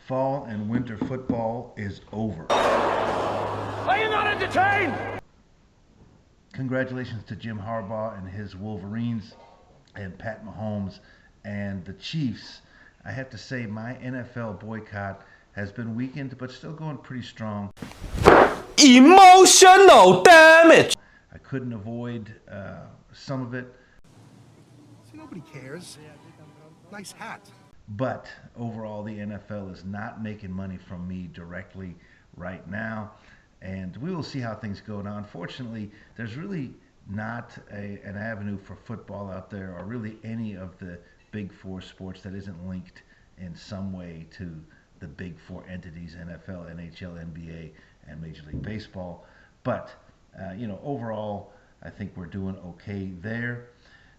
Fall and winter football is over. Are you not entertained? Congratulations to Jim Harbaugh and his Wolverines and Pat Mahomes and the Chiefs. I have to say my NFL boycott has been weakened but still going pretty strong. Emotional damage. I couldn't avoid some of it. See, nobody cares. Nice hat. But overall, the NFL is not making money from me directly right now. And we will see how things go. Now, unfortunately, there's really not an avenue for football out there, or really any of the big four sports, that isn't linked in some way to the big four entities: NFL, NHL, NBA, and Major League Baseball. But, overall, I think we're doing okay there.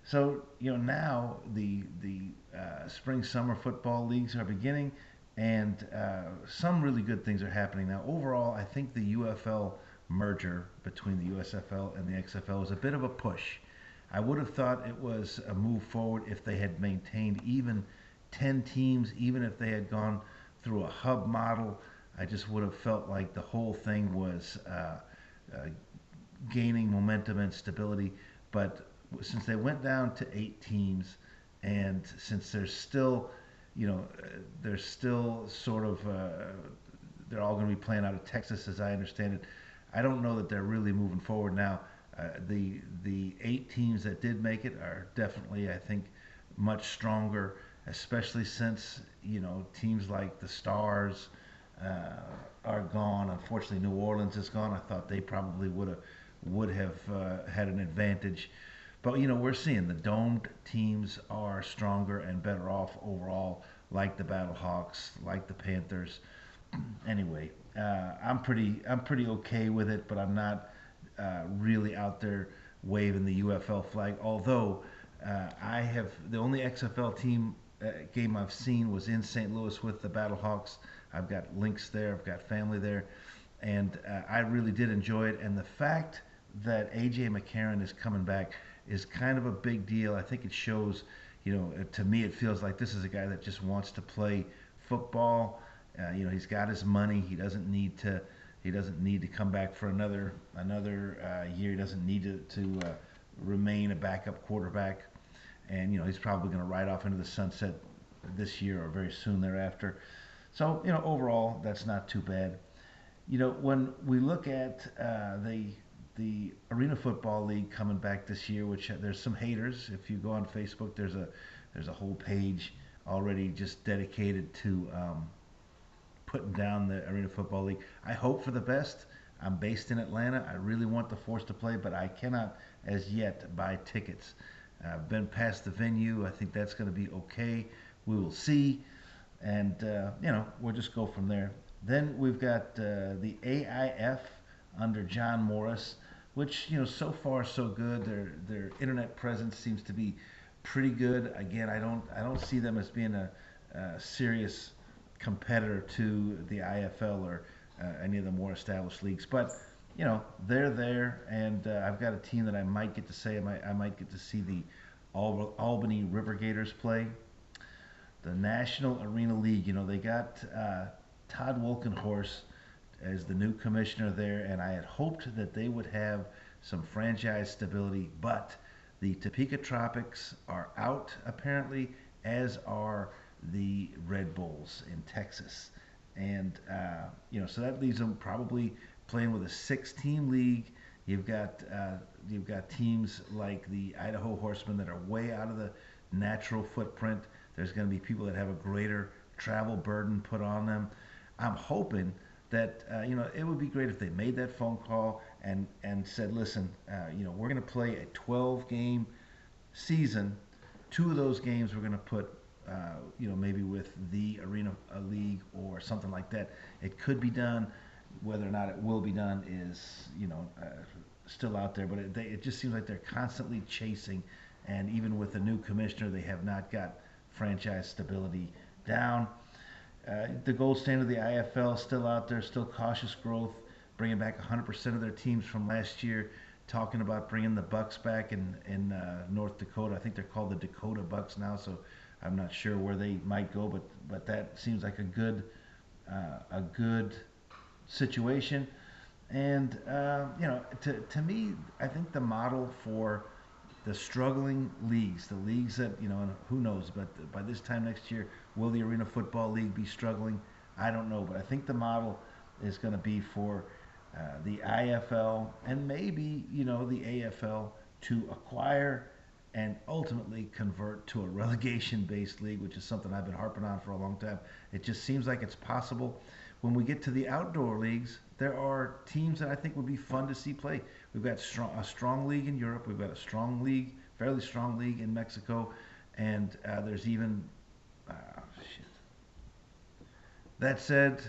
So, now the spring, summer football leagues are beginning, and some really good things are happening now. Overall, I think the UFL merger between the USFL and the XFL is a bit of a push. I would have thought it was a move forward if they had maintained even 10 teams, even if they had gone through a hub model. I just would have felt like the whole thing was gaining momentum and stability. But since they went down to 8 teams, and since there's still, there's still sort of, they're all going to be playing out of Texas, as I understand it. I don't know that they're really moving forward now. The 8 teams that did make it are definitely, I think, much stronger, especially since teams like the Stars are gone. Unfortunately, New Orleans is gone. I thought they probably would have had an advantage. But we're seeing the domed teams are stronger and better off overall, like the Battlehawks, like the Panthers. Anyway, I'm pretty okay with it, but I'm not really out there waving the UFL flag. Although I have the only XFL team game I've seen was in St. Louis with the Battlehawks. I've got links there. I've got family there, and I really did enjoy it. And the fact that AJ McCarron is coming back is kind of a big deal. I think it shows, to me it feels like this is a guy that just wants to play football. He's got his money. He doesn't need to come back for another year. He doesn't need to remain a backup quarterback. And he's probably going to ride off into the sunset this year or very soon thereafter. So overall, that's not too bad. When we look at the Arena Football League coming back this year, which there's some haters. If you go on Facebook, there's a whole page already just dedicated to putting down the Arena Football League. I hope for the best. I'm based in Atlanta. I really want the Force to play, but I cannot as yet buy tickets. I've been past the venue. I think that's going to be okay. We will see, and we'll just go from there. Then we've got the AIF under John Morris, which so far so good. Their internet presence seems to be pretty good. Again, I don't see them as being a serious competitor to the IFL or any of the more established leagues, but they're there, and I've got a team that I might get to say I might get to see the Albany River Gators play. The National Arena League, they got Todd Wolkenhorst as the new commissioner there, and I had hoped that they would have some franchise stability, but the Topeka Tropics are out apparently, as are the Red Bulls in Texas. And so that leaves them probably playing with a 6-team league. You've got teams like the Idaho Horsemen that are way out of the natural footprint. There's going to be people that have a greater travel burden put on them. I'm hoping that it would be great if they made that phone call and said, listen, we're going to play a 12-game season. 2 of those games we're going to put maybe with the Arena League or something like that. It could be done. Whether or not it will be done is still out there, but it just seems like they're constantly chasing, and even with the new commissioner, they have not got franchise stability down. The gold standard of the IFL still out there, still cautious growth, bringing back 100% of their teams from last year, talking about bringing the Bucks back in North Dakota. I think they're called the Dakota Bucks now, so I'm not sure where they might go, but that seems like a good a good situation. And to me, I think the model for the struggling leagues, the leagues that and who knows, but by this time next year, will the Arena Football League be struggling? I don't know, but I think the model is going to be for the IFL and maybe the AFL to acquire and ultimately convert to a relegation-based league, which is something I've been harping on for a long time. It just seems like it's possible. When we get to the outdoor leagues, there are teams that I think would be fun to see play. We've got a strong league in Europe. We've got a strong league, fairly strong league in Mexico, and there's even shit. That said,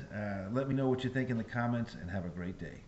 let me know what you think in the comments, and have a great day.